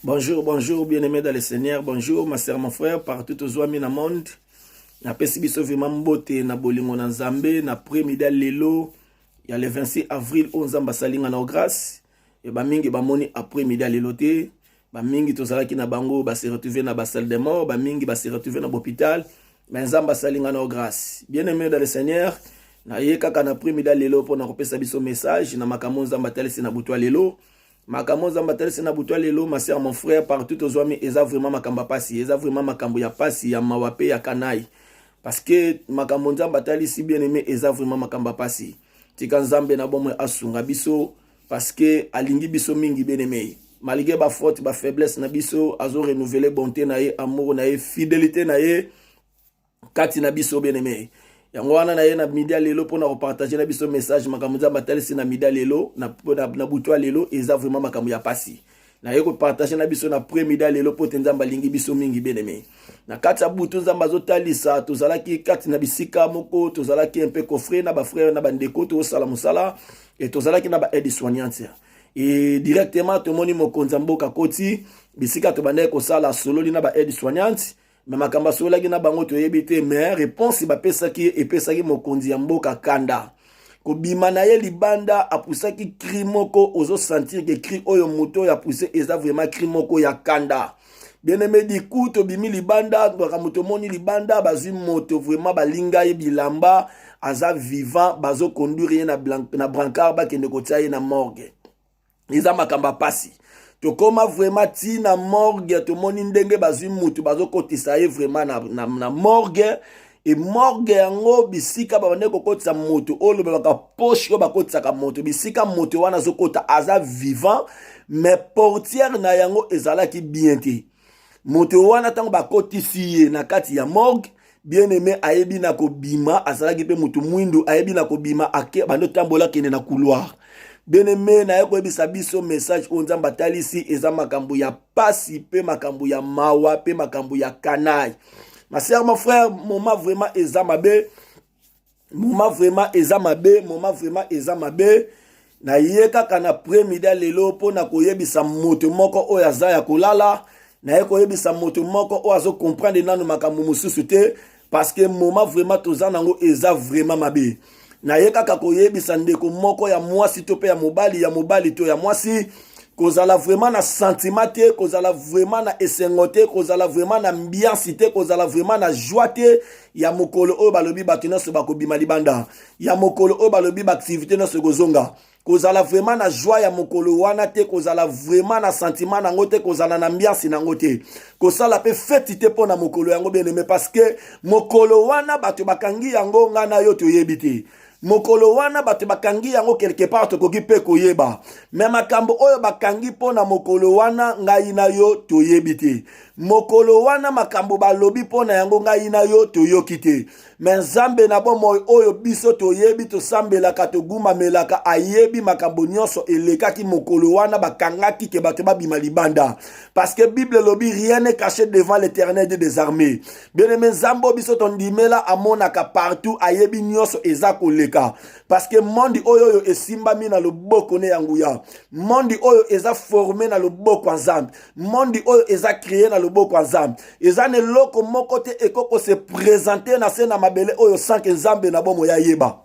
Bonjour, bonjour, bien-aimés dans le Seigneur. Bonjour, ma sœur, mon frère, partout aux oamis dans le monde. Na pesi biso vraiment mbote na bolingo na Nzambe na premier lelo ya le 26 avril 11 basalinga na grâce et ba mingi ba moni après midi lelo te ba mingi tozalaki na bango ba se retrouver na ba salle de mort ba mingi ba se retrouver na l'hôpital mais Nzambe basalinga na grâce. Bien-aimés dans le Seigneur, na yeka na après midi lelo pour na kopesa biso message na makambo Nzambe talisi na butwa lelo. Makambo Nzambe talisi na butwa lelo, ma sœur, mon frère, partout aux oamis, eza vraiment makamba pasi, eza vraiment makambo ya pasi ya mawape ya kanai. Parce que makambo Nzambe talisi bien aimé eza vraiment makamba pasi. Tika Nzambe na bomwe asunga biso parce que alingi biso mingi bien aimé. Malgré ba faute, ba faiblesse na biso, azo renouveler bonté na ye, amour na ye, fidélité na ye, kati na biso bien aimé. Yango wana na ye na media lelo pona repartager na biso message makambo Nzambe talisi na media lelo na butwa lelo eza vraiment makambo ya pasi. Na ye ko partager na biso na premier lelo po Nzambe lingi biso mingi bien aimé. Na kati ya butu Nzambe azotalisa tozalaki kati na bisika moko tozalaki un peu coffré na ba frère na bandeko to sala musala et tozalaki na ba aide soignante. Et directement tomoni mokonza mboka koti bisika to bande ko sala solo na ba aide soignante. Mais makamba sola gina bango to yebite mais réponse ba pesaki epesaki mokonzi ya mboka kanda. Ko bima na ye libanda apusaki cri moko ozo sentir que cri oyo moto ya poussé eza vraiment cri moko ya kanda. Bien aimé di coup to bimi libanda ba moto moni libanda bazui moto vraiment balinga ye bilamba aza vivant bazo conduire na brancard ba kende ko tia ye na morgue. Eza makamba pasi. To koma vraiment ti na morgue to moni ndenge bazui mutu bazo kotisa ye vraiment na morgue et morgue yango bisika ba bande kokotisa mutu olo ba poche ko bakotisa ka mutu bisika mutu wana zokota aza vivant mais portière na yango ezala ki bien te mutu wana tango bakotisi ye na kati ya morgue bien aimé ayebi na ko bima azala ki pe mutu mwindu ayebi na ko bima ake bando tambola kende na couloir. Bien aimé na yeko ebisa biso message o Nzambe talisi eza makambo ya pasi pe makambo ya mawa pe makambo ya kanai. Ma sœur, mon frère, moment vraiment eza mabe. Moment vraiment eza mabe, moment vraiment eza mabe. Na yeka kana premida lelo po na koyebisa moto moko oyo aza ya kolala. Na yeko yebisa moto moko oyo azo comprendre nanu makambo mususu te parce que moment vraiment toza nango eza vraiment mabe. Na yeka kakoyebisa ndeko moko ya mwasi to pe ya mobali to ya mwasi kozala vraiment na sentiment te kozala vraiment na esengo te kozala vraiment na ambiance te kozala vraiment na joie te ya mokolo oyo balobi bato nyonso bakobima libanda ya mokolo oyo balobi baaktivité nyonso ekozonga kozala vraiment na joie ya mokolo wana te kozala vraiment na sentiment nango te kozala na ambiance nango te kosala pe feti te mpo na mokolo yango bien aimé parce que mokolo wana bato bakangi yango nga na yo toyebi te mokolo wana bato bakangi yango quelque part tokoki pe koyeba mais makambo oyo bakangi pona mokolo wana ngai na yo toyebi te mokolo wana makambo balobi pona yango ngai na yo toyoki te mais Nzambe na bomoi oyo biso toyebi tosambelaka togumamelaka ayebi makambo nyonso elekaki mokolo wana bakangaki ke bato babima libanda parce que Bible lobi rien n'est caché devant l'Éternel des armées. Bien aimé Nzambe biso tondimela amonaka partout ayebi nyonso eza koleka parce que mondi oyo esimbami na loboko ne yanguya mondi oyo eza formé na loboko Nzambe mondi oyo eza créé na loboko Nzambe eza ne loko moko te ekoko se présenter na se na mabele oyo sanke Nzambe na bomo ya yeba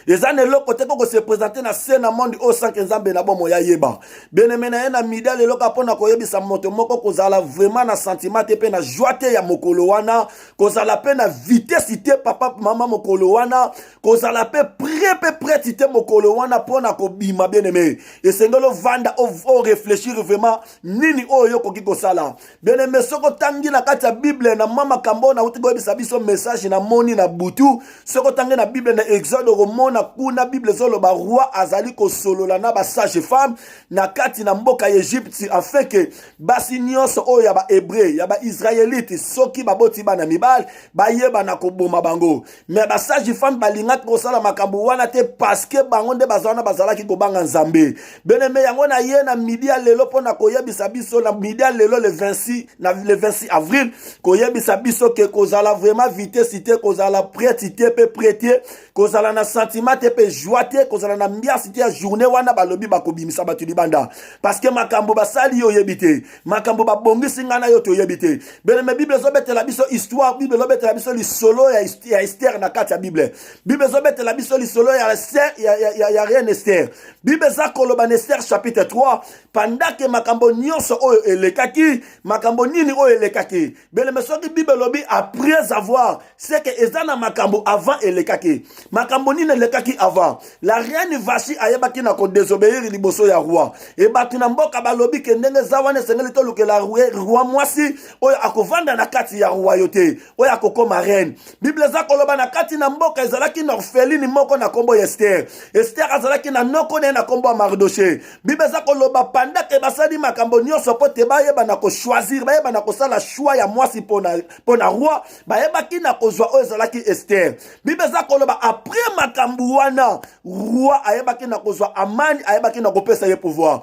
eza ne loko te koko se présenter na se na mondi oyo sanke Nzambe na bomo ya yeba bien aimé na ye na media lelo kapona koyebisa moto moko kozala vraiment na sentiment te pe na joie te ya mokolo wana kozala pe na vitesse te papa mama mokolo wana kozala pe prêt te mokolo wana pona kobima bien aimé esengelo vanda o réfléchir vraiment nini oyo koki kosala bien aimé soko tangi na kati ya Bible na mama kambo na uti koyebisa biso message na moni na butu soko tangi na Bible na Exode romona kuna Bible zoloba roi azali kosolola na ba sage femme na kati na mboka Egypte afin que basi nyonso oyo ya ba hébreu ya ba israélite soki baboti bana mibali bayeba na koboma bango mais ba sage femme balinga kosala makambo wana te parce que bango nde bazana bazalaki kobanga Nzambe beneme yango na ye na midi lelo pona koyebisa biso na midi lelo le 26 avril koyebisa biso ke kozala vraiment vitesse te kozala prêtité pe prêté kozala na sentiment sentiment te pe joie te kozala na mbiasi te ya journée wana balobi bakobimisa bato libanda parce que makambo basali yo yebite makambo babongisi ngana yo to yebite beleme bible zobetela biso histoire bible zobetela biso lisolo ya Esther na kati ya bible bible zobetela biso lisolo ya reine Esther bible za koloba na Esther chapitre 3 pendant que makambo nyonso oyo elekaki makambo nini oyo elekaki beleme soki bible lobi après avoir c'est que ezana makambo avant elekaki makambo nini elekaki avant la reine Vashi ayebaki na ko désobéir liboso ya roi et batu na mboka balobi ke ndenge zawane sengeli to lukela roi mwasi oyo akovanda na kati ya royauté oyo akokoma reine bible za koloba na kati na mboka ezalaki na orpheline moko na kombo Esther Esther azalaki na noko na kombo Mardoché bible za koloba panda ke basali makambo nyonso po te bayeba na ko choisir bayeba na ko sala choix ya mwasi pona roi bayebaki na kozwa oyo ezalaki Esther bible za koloba après makambo wana roi ayebaki na kozwa Amani ayebaki na kopesa ye pouvoir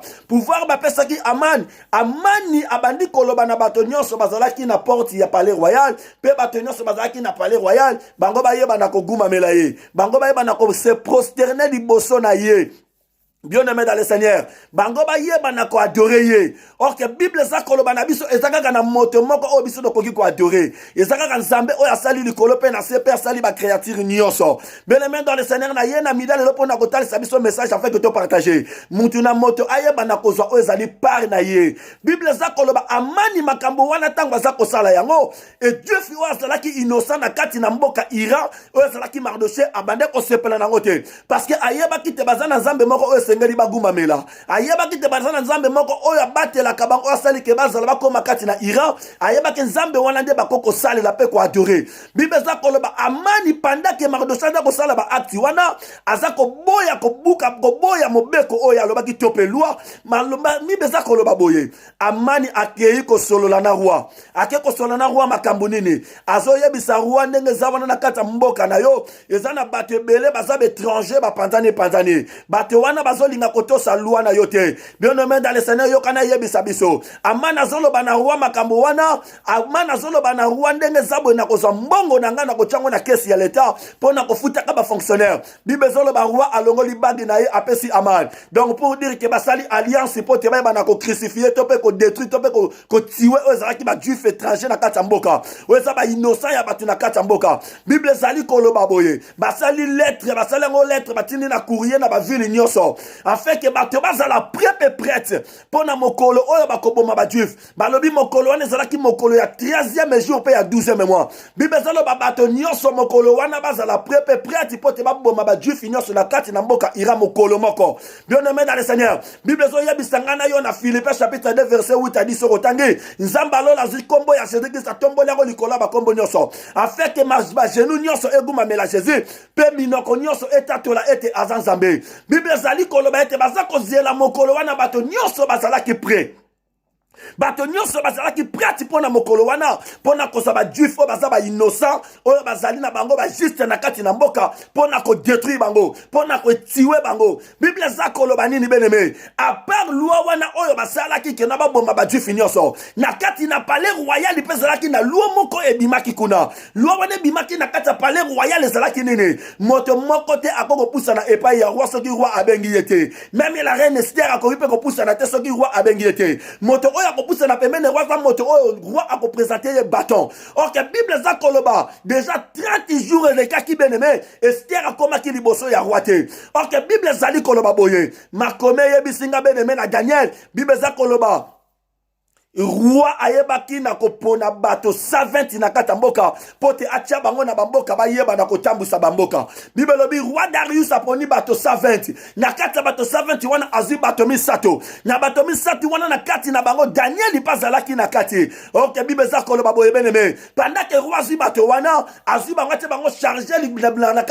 bapesaki Amani abandi koloba na bato nyonso bazalaki na porte ya palais royal pe bato nyonso bazalaki na palais royal bango bayeba na kogumamela ye bango bayeba na ko se prosterner liboso na ye. Bien-aimé dans le Seigneur, bango ba yeba na ko adorer ye. Or que Bible za koloba na biso ezaka na moto moko o biso dokoki ko adorer. Ezaka ka nzambe o ya sali likolo pe na se per sali ba créature nyonso. Bien-aimé dans le Seigneur na ye na midale lo pona ko talisa biso message afin que to partager. Mutu na moto ayeba na kozwa o ezali par na ye. Bible za koloba Amani makambo wana tango za ko sala yango et Dieu fi wa sala ki innocent na kati na mboka Iran o sala ki Mardoché abande ko sepela na ngote parce que ayeba ki te bazana nzambe moko o ngeli bagumamela ayeba ki te bazana nzambe moko oyo abatela kabango asali ke bazala bakoma kati na Iran ayeba ki nzambe wana nde bakoko sale la pe ko adorer bible za koloba Amani panda ke Mardoché da ko sala ba acte wana azako boya ko buka ko boya mobeko oyo aloba ki topelwa maloba bible za koloba boye Amani akei ko solola na roi ake ko solola na roi makambo nini azoyebisa roi ndenge za wana na kata mboka na yo ezana bato ebele baza étranger ba pandane bato wana bazo linga kotosa loi na yote bien-aimé dans le Seigneur yokana yebisa biso Amana zolo bana roi makambo wana Amana zolo bana roi ndenge zabwe na kozwa mbongo na ngana ko chango na kesi ya leta pona kofuta ka ba fonctionnaire bible zolo ba roi alongo libagi na ye apesi Amani donc pour dire que basali alliance pour te ba na ko crucifier to pe ko détruire to pe ko tiwe ozala ki ba juif étranger na kata mboka oza ba innocent ya batu na kata mboka bible zali koloba boye basali lettre basali ngo lettre batindi na courrier na ba ville nyonso afin que bato bazala prête pona mokolo oyo bakoboma ba juif balobi mokolo wana ezalaki mokolo ya 13e jour pe ya 12e mois bible zalo ba bato nyonso mokolo wana bazala prête po te baboma ba juif nyonso na kati na mboka Iran mokolo moko bien-aimé dans le Seigneur bible zo yebisa ngana yo na Philippiens chapitre 2 verset 8 à 10 soko tangi nzamba lola zi kombo ya Jésus Christ tombo yango likola ba kombo nyonso afin que ba genou nyonso eguma mela Jésus pe minoko nyonso etatola ete azanzambe bible zali koloba ete baza kozela mokolo wana bato nyonso bazalaki prêt bato nyonso bazalaki prêt pona mokolo wana pona kozaba juif o bazaba innocent oyo bazali na bango ba juste na kati na mboka pona ko détruire bango pona ko tiwe bango bible za koloba nini beneme à part loi wana oyo basalaki ke na babomba ba juif nyonso na kati na palais royal ipezalaki na loi moko ebimaki kuna loi wana ebimaki na kati ya palais royal ezalaki nini moto moko te akoko pusa na epai ya roi soki roi abengi yete même la reine Esther akoki pe ko pusa na te soki roi abengi yete moto oyo akopousa na pembeni roi moto oyo roi akoprésenter le bâton or que bible za koloba déjà 30 jours les cas qui bien-aimé Esther akomaki liboso ya roi te or que bible zali koloba boye makome yebisinga bien-aimé na Daniel bible za koloba roi ayebaki na kopona bato 120 na kata mboka pote atia bango na bamboka bayeba na kotambusa bamboka bible lobi roi Darius aponi bato 120 na kata bato 120 wana azui bato misato na bato misato wana na kati na bango Daniel ipazalaki na kati ok bible za koloba boye beneme pendant que roi azui bato wana azui bango te bango charger na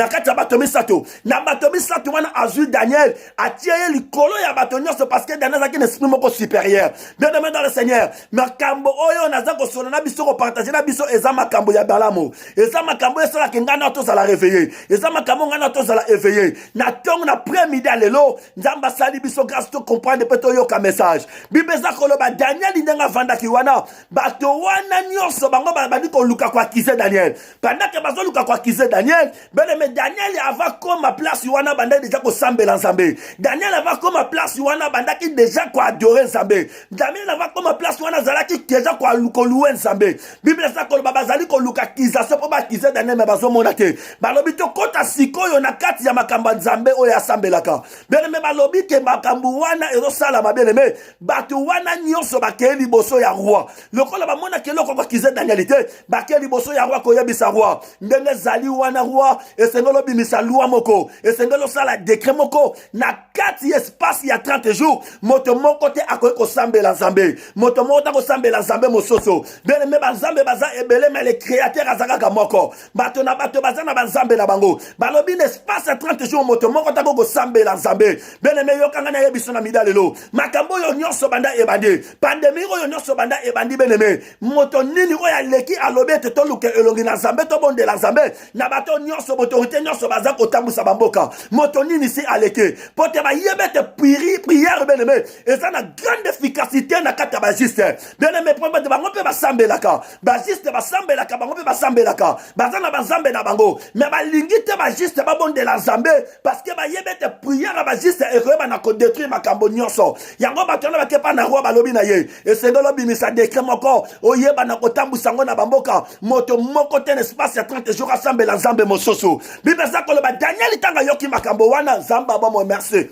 kati ya bato misato na bato misato wana azui Daniel atia ye likolo ya bato nyonso parce que Daniel azaki na esprit moko supérieur bien dans le Seigneur makambo oyo naza ko sona na biso ko partager na biso eza makambo ya balamu eza makambo esala ke ngana to zala réveiller eza makambo ngana to zala éveiller na tongo na premier lelo nzamba sali biso grâce to comprendre peto yo ka message Bible za ko loba Daniel ndenga vanda ki wana bato wana nyonso bango bandi ko luka kwa kize Daniel pendant que bazo luka kwa kize Daniel mais Daniel ava comme place wana banda déjà ko sambela nzambe Daniel ava comme place wana banda ki déjà ko adorer nzambe Daniel ava comme place wana zala ki déjà ko louer nzambe Bible za ko loba bazali ko luka kiza so po ba kize Daniel me bazo mona te balobi to kota sikoyo na kati ya makamba nzambe oyo asambelaka mais balobi ke makambu wana ezo sala mabeleme bato wana nyonso bakeli boso ya roi lokola ba mona ke loko kwa kize Daniel te bakeli boso ya roi ko yebisa roi ndenge zali wana roi esengelo bimisa loi moko esengelo sala décret moko na kati espace ya 30 jours moto moko te akoki kosambela nzambe moto moko ta kosambela nzambe mososo beleme banzambe baza ebele mais le créateur azakaka moko bato na bato baza na banzambe na bango balobi na espace ya 30 jours moto moko ta kosambela nzambe beleme yokanga na yebiso na midalelo makambo yo nyonso banda ebandi pandemie oyo nyonso banda ebandi beleme moto nini oyo aleki alobi te toluka elongi na nzambe to bondela nzambe na bato nyonso autorité nyonso baza kotambusa bamboka moto nini si aleki pote bayebete prière beleme eza na grande efficacité na kata bajiste beleme probate bango mpe basambelaka bajiste basambelaka bango mpe basambelaka baza na banzambe na bango mais balingi te bajiste babondela nzambe parce que bayebete prière bajiste ekoyeba na kodétruire makambo nyonso yango bato wana bakepa na roi balobi na ye esengelo bimisa décret moko oyeba na kotambusa ngo na bamboka moto moko te na espace ya 30 jours asambela nzambe mosusu Bible za koloba Daniel tanga yoki makambo wana nzamba ba mo merci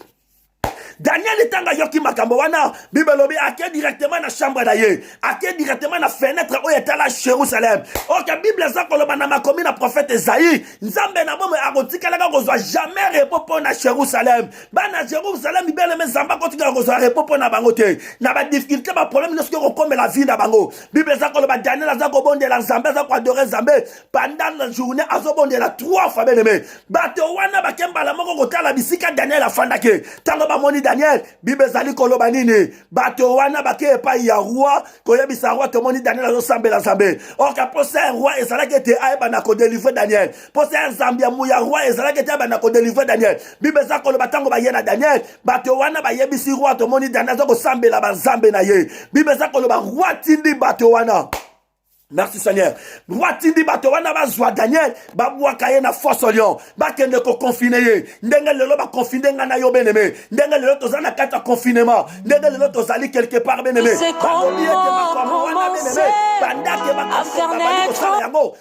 Daniel tanga yoki makambo wana Bible lobi ake directement na chambre d'aye ake directement na fenêtre oyo etala Jérusalem OK Bible za koloba na makomi na prophète Esaïe nzambe na bomo akotikalaka kozwa jamais repos na Jérusalem bana Jérusalem Bible me nzamba kotika kozwa repos na bango te na ba difficulté ba problème lorsque on comme la vie na bango Bible za koloba Daniel za ko bondela nzambe za ko adorer nzambe pendant la journée azo bondela 3 fois beleme bato wana bakemba la moko kotala bisika Daniel afandake tango ba moni Daniel Bible zali koloba nini bato wana bake pa ya roi koyebisa roi to moni Daniel azo sambela nzambe oka posa roi ezalaki te ayeba na ko délivrer Daniel posa nzambia mu ya roi ezalaki te ayeba na ko délivrer Daniel Bible za koloba tango ba yena Daniel bato wana bayebisi roi to moni Daniel azo ko sambela banzambe na ye Bible za koloba roi tindi bato wana Merci Seigneur. Roi bato wana bazwa Daniel babwaka ye na force lion bakende ko confiner ye ndenge lelo ba confiner nga na yo beneme ndenge lelo tozana kata confinement ndenge lelo tozali quelque part beneme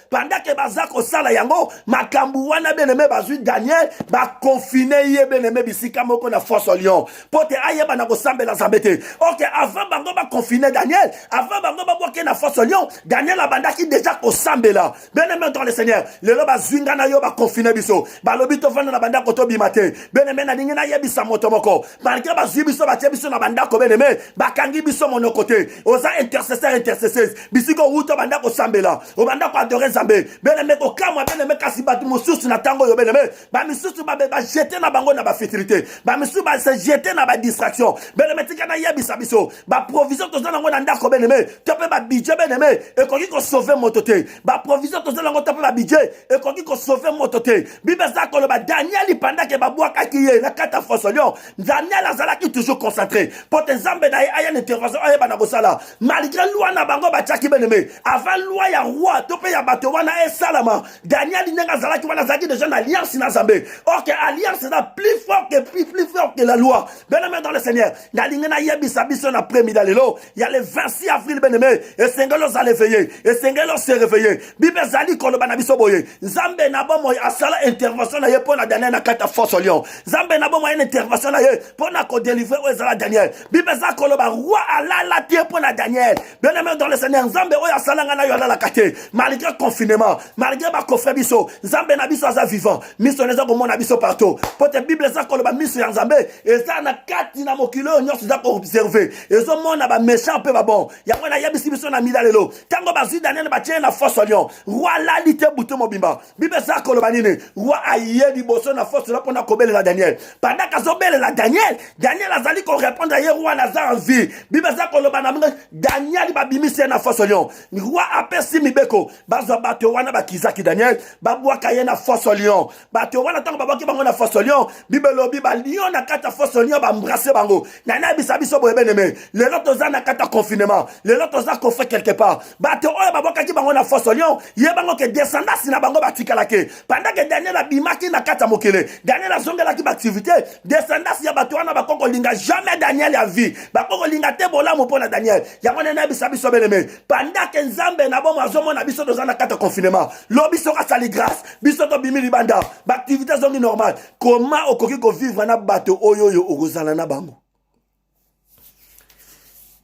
pendant bazako sala yango makambu wana beneme bazwi Daniel ba confiner ye beneme bisika moko na force lion pote ayeba na ko sambela zambete OK avant bango ba confiner Daniel avant bango ba bwaka na force lion Daniel abandaki déjà ko sambela bien-aimé dans le Seigneur le loba zwinga na yo ba confiner biso ba lobi to vanda na banda ko to bimate bien-aimé na ningi na yebisa moto moko malgré ba zwi biso ba tie biso na banda ko bien-aimé ba kangi biso mono côté oza intercesseuse bisiko uto banda ko sambela o banda ko adorer Nzambe bien-aimé ko kamwa bien-aimé kasi batu mosusu na tango yo bien-aimé ba misusu ba jeter na bango na ba futilité ba misusu ba se jeter na ba distraction bien-aimé tika na yebisa biso ba provision to zana ngo na ndako bien-aimé to pe ba budget bien-aimé e ko ko sauver mototé ba provision to zela ngota pe ba budget e ko ko sauver mototé Bible za ko ba Daniel pendant que ba bwaka kiye na kata fosolion Daniel azala ki toujours concentré pour te Nzambe na aya intervention aya bana kosala malgré loi na bango ba tchaki beneme avant loi ya roi to pe ya bato wana e salama Daniel nenga zala ki wana zaki déjà na alliance na Nzambe OK alliance na plus fort que la loi bien-aimé dans le Seigneur na lingena yebisa biso na premier dalelo ya le 26 avril beneme et sengelo za leveiller et sengelo se réveiller Bible zali koloba na biso boye Nzambe na bomo asala intervention na ye pona Daniel na kata force lion Nzambe na bomo une intervention na ye pona ko délivrer ezala Daniel Bible za koloba roi alala tie pona Daniel bien-aimé dans le Seigneur Nzambe oyo asala nga na yo alala kate malgré confinement malgré ba kofre biso Nzambe na biso aza vivant miso neza ko mona biso partout pote Bible za koloba miso ya Nzambe eza na kati na mokilo nyonso za ko observer ezo mona ba méchant pe ba bon ya mona yebisi biso na midalelo tango ba bazui Daniel batie na force lion roi lali te butu mobimba bible za koloba nini roi aye liboso na force la pona kobelela Daniel pendant kazobelela Daniel azali ko répondre ye roi na en vie bible za koloba na Daniel babimise na force lion roi apesi mibeko bazwa bato wana bakizaki Daniel babwaka ye na force lion bato wana tango babwaki bango na force lion bible lobi ba lion na kata force lion ba embrasser bango na bisabiso boyebeneme le loto za na kata confinement le loto za ko fait quelque part bato oyo babwakaki bango na force lion ye bango ke descendance na bango batikalake pendant que Daniel abimaki na kata mokele Daniel azongelaki ba activité descendance ya bato wana bakoko linga jamais Daniel ya vie bakoko linga te bolamu pona Daniel yango na bisabiso beneme pendant que nzambe na bomo azomona biso toza na kata confinement lo biso ka sali grâce biso to bimi libanda ba activité zongi normal comment okoki ko vivre na bato oyo okozala na bango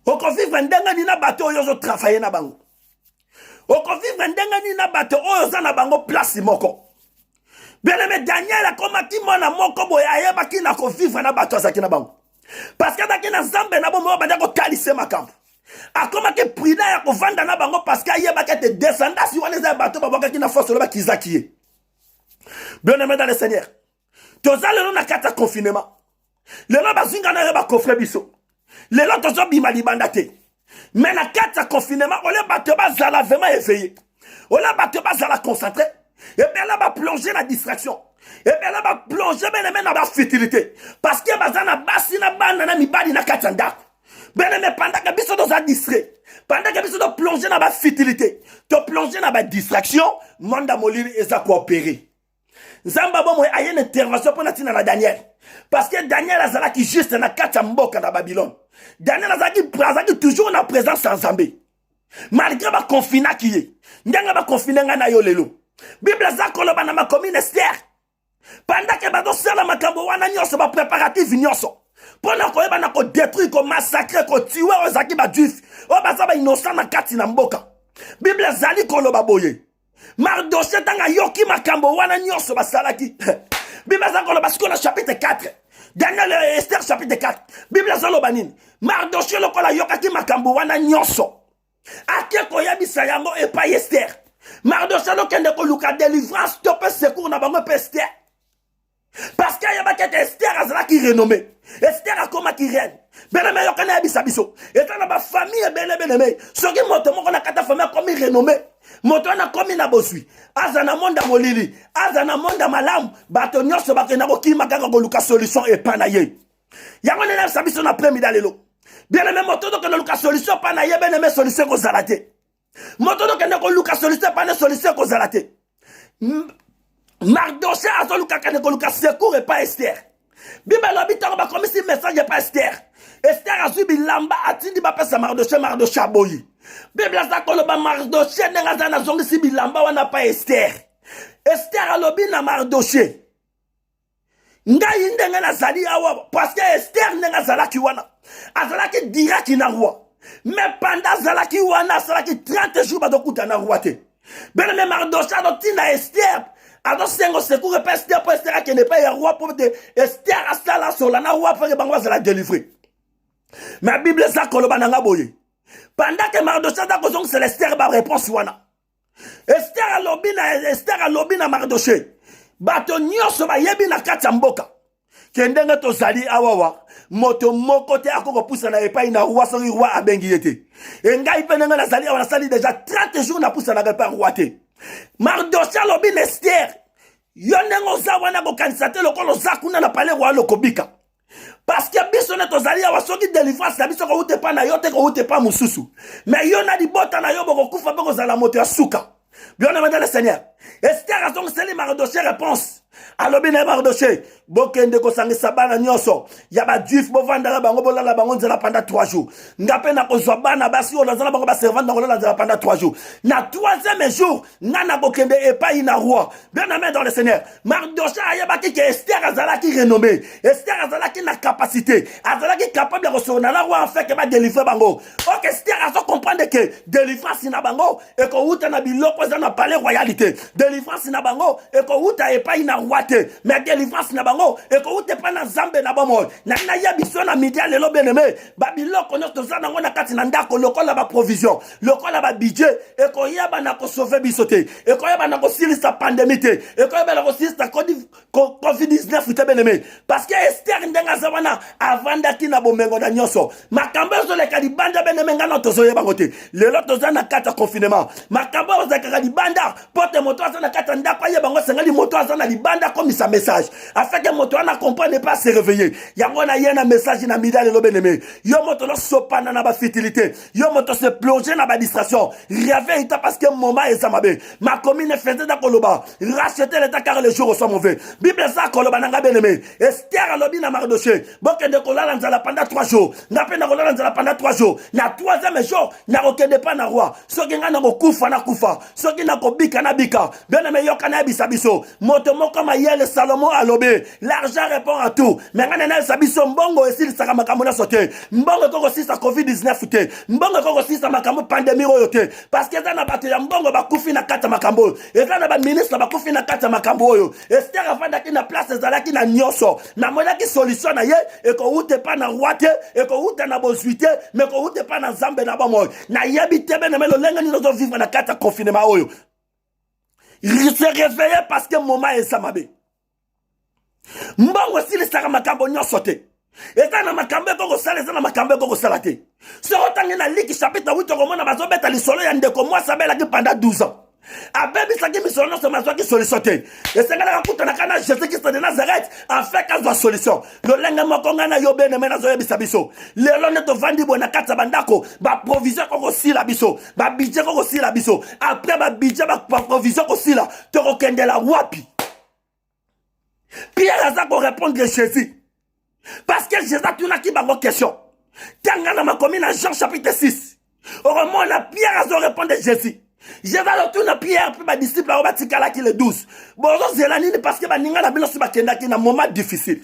oko vivre ndenga ni na bato oyo zo travailler na bango oko vivre ndenga ni na bato oyo za na bango place moko bien-aimé Daniel akomaki mwana moko boye ayebaki na ko vivre na bato azaki na bango parce que daki na nzambe na bomo banda ko talise makambo akomaki prida ya ko vanda na bango parce que ayebaki te descendance wana za bato babokaki na force lo bakizaki ye bien-aimé dans le Seigneur tozalelo na kata confinement lelo bazinga na yeba kofre biso lelo tozo bima libanda te mais na kata confinement ole bato bazala vraiment éveillé ole bato bazala concentré et bien là va plonger la distraction et bien là va plonger bien dans la futilité parce que bazana basi na bana na mibali na kata ndako bien mais pendant que biso doza distrait pendant que biso do plonger dans la futilité to plonger dans la distraction monde molili eza coopérer Zamba bomo a une intervention pour na Daniel. Parce que Daniel azalaki juste na kata mboka na Babylone. Daniel azalaki toujours na présence en Zambé. Malgré ba confina qui est. Ndanga ba confina nga na yo lelo. Bible zakolo ba na ma commune Esther. Pendant que ba do sala makambo wana nyonso ba préparatif nyonso. Pona ko eba na ko détruire ko massacrer ko tuer ozaki ba juif. O ba za ba innocent na kati na mboka. Bible zali koloba boye. Mardoché tanga yoki makambo wana nyonso basalaki. Bible zakolo basikola chapitre 4. Daniel Esther chapitre 4. Bible zakolo banin. Mardoché lokola yokaki makambo wana nyonso. Akeko yabisa yango epa Esther. Mardoché lokende ko luka délivrance topé secours na bango Esther. Parce qu'il y a pas Esther azalaki renommé. Esther a comme qui reine. Beleme yokana yabisa biso. Et dans ma famille beleme. Soki moto moko na kata famille comme renommé. Moto na komi na bosui azana monda molili azana monda malam bato nyonso bakena ko kima kaka ko luka solution e pana ye yango nena sabiso na premier dalelo bien le moto do ko luka solution pana ye ben me solution ko zalate moto do ko luka solution pana solution ko zalate Mardoché azo luka ko luka secours e pa Esther bible l'habitant ba comme si message e pa Esther Esther azu bilamba atindi ba pesa Mardoché aboyi Bible za koloba Mardoché nenga za na zongi si bilamba wana pa Esther. Esther alobi na Mardoché. Ngai ndenga na zali awa parce que Esther nenga zalaki wana. Azalaki diraki na roi. Mais pendant zalaki wana zalaki 30 jours ba dokuta na roi te. Ben me Mardoché ado tina Esther. Ado sengo secours pa Esther pour Esther qui n'est pas un roi pour de Esther asala sola na roi pour que bango za la délivrer. Mais Bible za koloba nanga boye. Pendant que Mardoché a besoin que Esther ba réponse wana. Esther a lobby na Mardoché. Bato nyonso ba yebi na kata mboka. Kendenge to zali awawa. Moto moko te akoko poussa na epai na roi sori roi abengi yete. Engai penenga na zali awana sali déjà 30 jours na poussa na repas roi te. Mardoché lobby na Esther. Yonengo za wana ko kanisate lokolo zakuna na palais roi lokobika. Parce que biso na tozali awa soki délivrance na biso ko ute pa na yo te ko ute pa mususu mais yo na di bota na yo boko kufa boko zala moto ya suka bien aimé le Seigneur Esther a donc seli Mardoché réponse alobi na Mardoché bokende ko sangisa bana nyonso ya ba juif bo vandala bango bolala bango nzela pendant 3 jours ngape na kozwa bana basi o nazala bango ba servant na kolala nzela pendant 3 jours na 3e jour ngana bokende epai na roi bien aimé dans le Seigneur Mardoché ayebaki que Esther azalaki renommé Esther azalaki na capacité azalaki capable de recevoir na roi en fait que ba délivrer bango ok Esther azo comprendre que délivrance na bango e ko uta na biloko za na palais royalité délivrance na bango e ko uta epai na roi te mais délivrance na bango bango ekouta pa na nzambe na bomoi na ya biso na midi lelo bien-aimé babiloko nyonso toza nango na kati na ndako lokola ba provision lokola ba budget ekoyeba na sauver biso te ekoyeba na kosilisa pandémie te ekoyeba na kosilisa COVID-19 te bien-aimé parce que Esther ndenga za wana avandaki na bomengo na nyonso makambo ezoleka libanda bien-aimé ngana tozoyeba ngo te lelo toza na kati ya confinement makambo ezoleka libanda pote moto aza na kati ya ndako ayeba ngo sengali moto aza na libanda komisa message afin que moto ana comprendre pas se réveiller yango na yena message na mida lelo bien-aimé yo moto lo sopana na ba futilité yo moto se plonger na ba distraction réveille ta parce que moment ezamabe ma commune faisait da koloba racheter l'état car les jours sont mauvais bible ça koloba nanga bien-aimé Esther alobi na Mardoché bokende kolala nzala pendant 3 jours na pena kolala nzala pendant 3 jours na 3e jour na kokende pas na roi soki nga na kokufa na kufa soki na kobika na bika bien-aimé yokana bisabiso moto moko mayele Salomon alobe l'argent répond à tout mais nga na sabiso mbongo esili saka makambo na sote mbongo koko sisa COVID-19 te mbongo koko sisa makambo pandémie oyo te parce que eza na bato ya mbongo bakufi na kata makambo eza na ba ministre bakufi na kata makambo oyo Esther afandaki na place ezalaki na nyonso na monaki solution na ye ekouta pa na roi te ekouta na bozwi te mais ekouta pa na nzambe na bomoi na yebi te bien-aimé lolenge nini ozovivre na kata confinement oyo il se réveille parce que moment ezamabe mbongo silisaka makambo nyonso te eza na makambo ekokosala eza na makambo ekokosala te soko otangi na Liki chapitre 8 okomona bazobeta lisolo ya ndeko mwasi abelaki pendant 12 ans abebisaki misolo nyonso mazwaki solution te esengelaka kutanaka na Jésus Christ de Nazareth afin kazwa solution lolenge moko ngai na yo bien-aimé nazoyebisa biso lelo nde tovandi boye na kati ya bandako baprovision kokosila biso babudget kokosila biso après babudget baprovision kosila tokokendela wapi Pierre aza korépondre Jésus parce que Jésus atunaki bango question tanga na makomi na Jean chapitre 6 okomona Pierre azo répondre Jésus Jésus alotuna Pierre pe badisciple oyo batikalaki le 12 bozozela nini parce que baninga na bino so bakendaki na moment difficile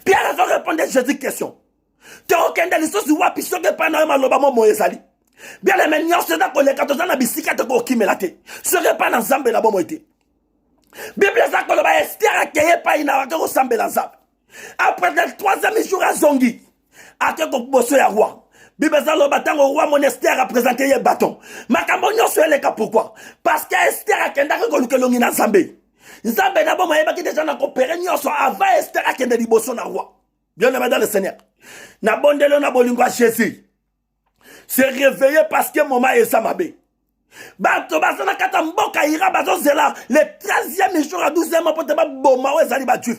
Pierre azo répondre Jésus question tokokende lisusu wapi soki epai na yo maloba mo ezali bien-aimé nyonso eza koleka toza na bisika tokokimela te soki epai na nzambe na bomoi te Bible eza koloba Esther akeye epai na wake kosambela nzambe après le 3e jour azongi ake koboso ya roi Bible eza loba ntango roi mon Esther a présenté ye bâton makambo nyonso eleka pourquoi parce que Esther akendaki koluka elongi na nzambe nzambe na bomoi ayebaki deja na kopere nyonso avant Esther akende liboso na roi bien-aimé dans le Seigneur na bondelo na bolingo ya Jésus se réveiller parce que moment ezamabe bato baza na kata mboka ira bazozela le 13e jour à 12e mois pote baboma oyo ezali bajuif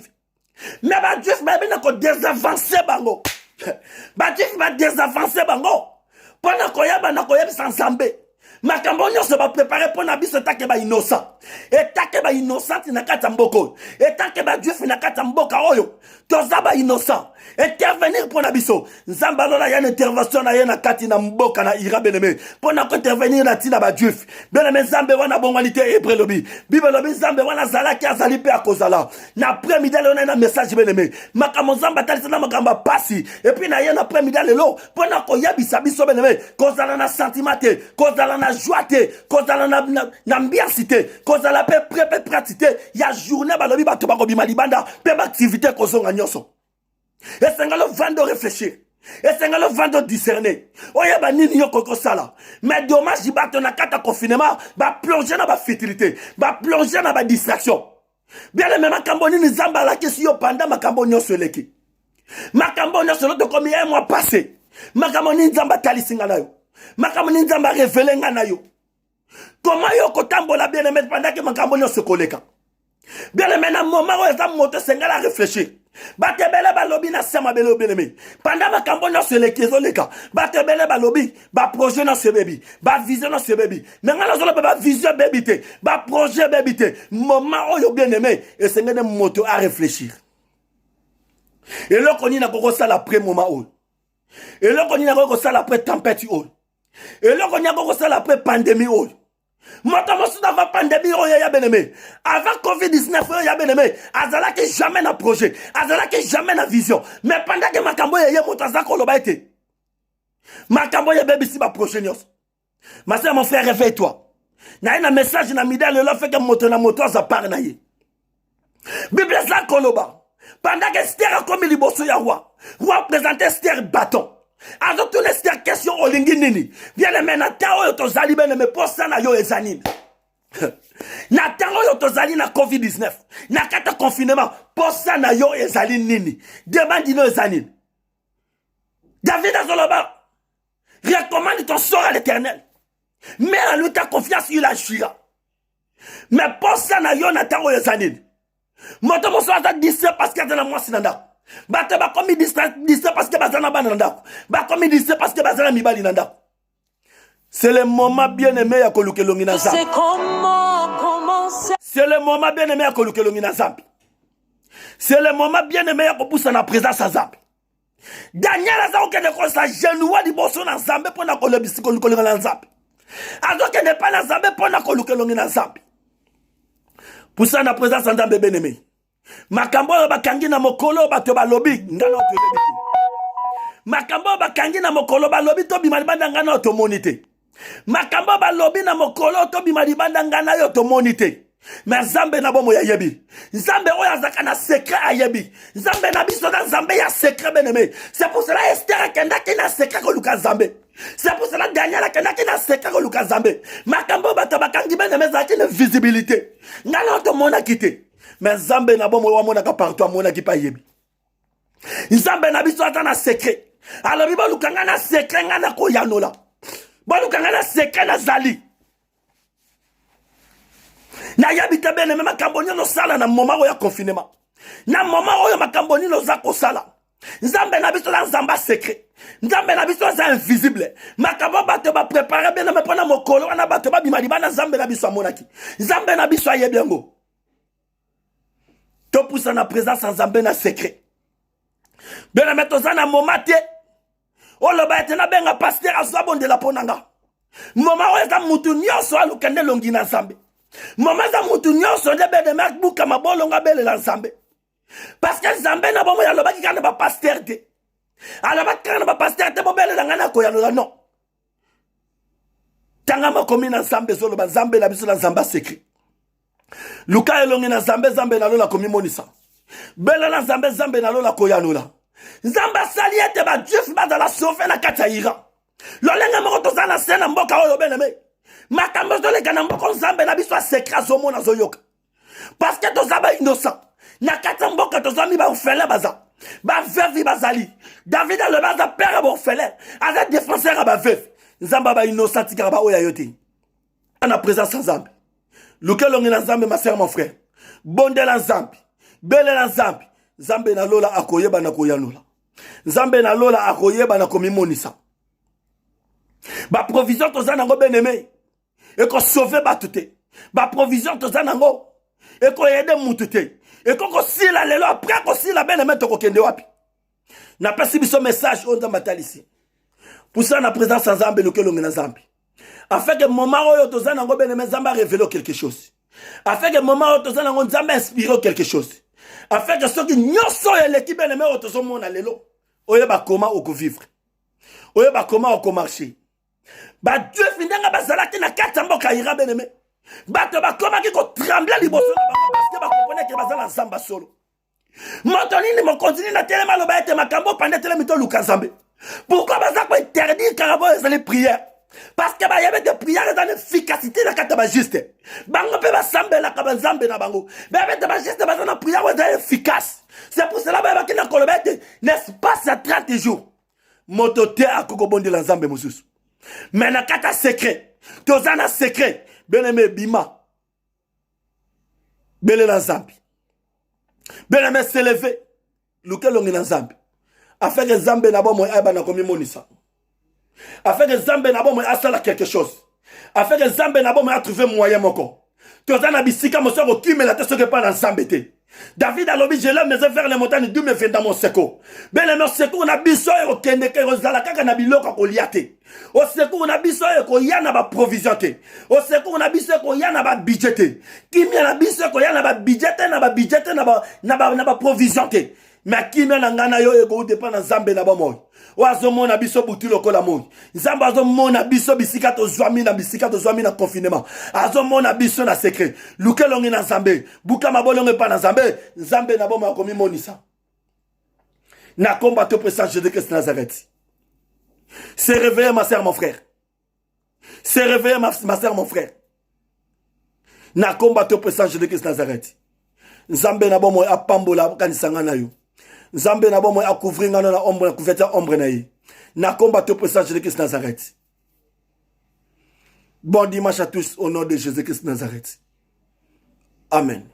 mais bajuif bayebi na kodesavanse bango bajuif badesavanse bango mpo na koyeba na koyebisa nzambe makambo nyonso baprepare mpo na biso etake bainnocent etake bainnocente na kati ya mboka oyo etake bajuif na kati ya mboka oyo toza bainnocent intervenir mpo na biso nzambe alola ya na intervention na ye na kati na mboka na ira bien-aimé mpo na kointervenir na ntina bajuif bien-aimé nzambe wana bongwani te hébreu lobi bible lobi nzambe wana azalaki azali mpe akozala na après-midi lelo na ye na message bien-aimé makambo nzambe atalisa na makambo ya pasi epuis na ye na après-midi lelo mpo na koyebisa biso bien-aimé kozala na sentiment te kozala na joie te kozala na ambiance te kozala mpe mpe prati te ya journée balobi bato bakobima libanda mpe baactivité kozonga nyonso esengalo vando réfléchir esengalo vando discerner oyeba nini yo kokosala mais dommage bato na kata confinement baplonger na bafutilité baplonger na badistraction bien-aimé makambo nini nzambe alakisi yo pendant makambo nyonso eleki makambo nyonso lo tokomi un mois passé makambo nini nzambe atalisi nga na yo makambo nini nzambe arevele nga na yo comment yo kotambola bien-aimé pendant ke makambo nyonso koleka bien-aimé na moment oyo eza moto esengala réfléchir batebele balobi na sema belo bien-aimé pendant makambo nyonso eleki ezoleka batebele balobi baprojet nyonso ebebi bavision nyonso ebebi me nga nazoloba bavision ebebi te baprojet ebebi te moment oyo bien-aimé esengeli moto aréfléchir eloko nini akokosala après moment oyo eloko nini akokosala après tempête oyo eloko nini akokosala après pandémie oyo moto mosusu avant pandémie oyo ya bien-aimé avant COVID-19 oyo ya bien-aimé azalaki jamais na projet azalaki jamais na vision mais pendant que makambo ye moto aza koloba ete makambo ye bebisi baprojet nyonso ma soeur mon frère réveille-toi na ye na message na mida lelo fait que moto na moto aza part na ye bible eza koloba Pendant que Esther a commis liboso ya roi. Roi présentait Esther bâton. Alors tout Esther question au lingi nini. Viens le menata oyo tozali bene me posa na yo ezanini. Na tango yo tozali na COVID-19. Na kata confinement. Posa na yo ezali nini. Demande no ezanini. David Azoloba. Recommande ton sort à l'Éternel. Mets en lui ta confiance, il agira. Mais posa na yo na tango ezanini. Moto moso aza disse parce que dans moi sinanda. Bato ba komi disse parce que bazana bananda. Ba komi disse parce que bazana mibali nanda. C'est le moment bien-aimé ya kolukelongi na zambi. C'est le moment bien-aimé ya kolukelongi na zambi. C'est le moment bien-aimé ya kopusa na présence à zambi. Daniel aza okende ko sa genoua liboso na zambi pona kolebisi kolukelongi na zambi. Azo kende pa na zambi pona kolukelongi na zambi. Poussa na présence en zambi bien-aimé. Makambo bakangi na mokolo bato balobi ngana okelebiki. Makambo bakangi na mokolo balobi to bimali banda ngana otomonite. Makambo balobi na mokolo to bimali banda ngana yo tomonite. Mais Zambe na bomo ya yebi. Zambe oya zaka na secret a yebi. Zambe na biso na Zambe ya secret bien-aimé. C'est pour cela Esther kenda kina secret ko Luka Zambe. C'est pour cela Daniel kenda kina secret ko Luka Zambe. Makambo bato bakangi bien-aimé zaki na visibilité. Ngana otomona kite. Mais Zambe na bomo wa mona ka partout mona ki pa yebi. Zambe na biso ata na secret. Alors biba lukanga na secret ngana ko yanola. Ba lukanga na secret na zali. Na yabita bene me makambo no sala na moment oya confinement. Na moment oya makambo no za ko sala. Nzambe na biso na nzamba secret. Nzambe na biso za invisible. Makambo bato ba préparer bene me pona mokolo wana bato ba bimali bana nzambe na biso amonaki. Nzambe na biso ayebengo. To poussa na présence nzambe na secret. Bene me tozana momate. Oloba etena benga pasteur azwa de la ponanga. Moma oya za mutu nyoso alukende longi na nzambe. Mama za mutu nyonso de bede mak buka mabolo nga bele la nzambe. Parce que nzambe na bomo ya lobaki kana ba pasteur te. Alobaki kana ba pasteur te bo bele la ngana ko ya lola non. Tanga makomi na nzambe solo ba nzambe la biso la nzamba secret. Luka elongi na nzambe nzambe na lola komi monisa. Bele la nzambe nzambe na lola ko ya lola. Nzamba saliete ba juif ba za la sauver na kata ira. Lolenga moko tozana sena mboka oyo beneme. Makambo zole kana mboko nzambe na biso secret zomo na zoyoka. Parce que tozaba innocent. Na kata mboka tozami ba ufele baza. Ba veuve bazali. David le baza père ba ufele. Aza défenseur ba veuve. Nzamba ba innocent tika ba oya yote. Na présence nzambe. Lukelongi na nzambe ma sœur mon frère. Bonde la nzambe. Bele la nzambe. Nzambe na lola akoyeba na koyanola. Nzambe na lola akoyeba na komimonisa. Ba provision tozana ngo bien-aimé. Et qu'on sauve batute. Ba provision to zanango. Et qu'on aide mutute. Et qu'on si la lelo après qu'on si la bene mettre ko kende wapi. Na pesi biso message on dans ici. Pour ça na présence en Zambe lokelongi na Zambe. Afin que moment oyo to zanango bene me Zamba révéler quelque chose. Afin que moment oyo to zanango Zamba inspirer quelque chose. Afin que ceux qui nyoso et l'équipe bene me oto zo mona lelo. Oye ba comment oko vivre. Oye ba comment oko marcher. Ba Dieu finanga bazalaki na kata mboka ira beneme. Bato ba komaki ko trembler liboso na bango parce que ba comprenait que bazala nzamba solo. Motonini mo continue na telema lo ba ete makambo pande telemi to luka nzambe. Pourquoi baza ko interdire karabo les prières? Parce que ba y avait des prières dans l'efficacité na kata ba juste. Bango pe ba sambela ka ba nzambe na bango. Ba avec ba juste ba na prière est efficace. C'est pour cela ba ki na kolobete l'espace à 30 jours. Motote akoko bonde la nzambe mususu. Mais na kata secret, tozana secret, bien-aimé bima. Bele la zambi. Bien-aimé s'élever, lukelongi na zambi. Afin que zambe na bomo aiba na komi monisa. Afin que zambe na bomo asala quelque chose. Afin que zambe na bomo a trouvé moyen moko. Tozana bisika moso ko kimela te soke pa na zambe te. David a lobby, je lève mes yeux vers les montagnes, Dieu me fait dans mon secours. Ben le secours, on a biso et au kendeke, au zalaka, on a biloko ko liate. Au secours, on a biso et ko yana ba provisionté. Au secours, on a biso et ko yana ba budgété. Kimi na biso ko yana ba budgété, na ba budgété, na ba provisionté. Mais kimia na ngana yo eko dépend na Nzambe na bomoy. Oazo mona biso butu lokola moy. Nzambe azo mona biso bisika to zwami na bisika to zwami na confinement. Azo mona biso na secret. Luke longi na Nzambe. Buka mabolonge pa na Nzambe. Nzambe na bomo akomi monisa. Na combattre pour ça Jésus-Christ de Nazareth. Se réveiller ma sœur mon frère. Se réveiller ma sœur mon frère. Na combattre pour ça Jésus-Christ de Nazareth. Nzambe na bomo apambola kanisanga na yo. Nzambe na bomo a couvrir ngana na ombre na couverture ombre na yi. Na combattre pour ça Jésus-Christ de Nazareth. Bon dimanche à tous au nom de Jésus-Christ de Nazareth. Amen.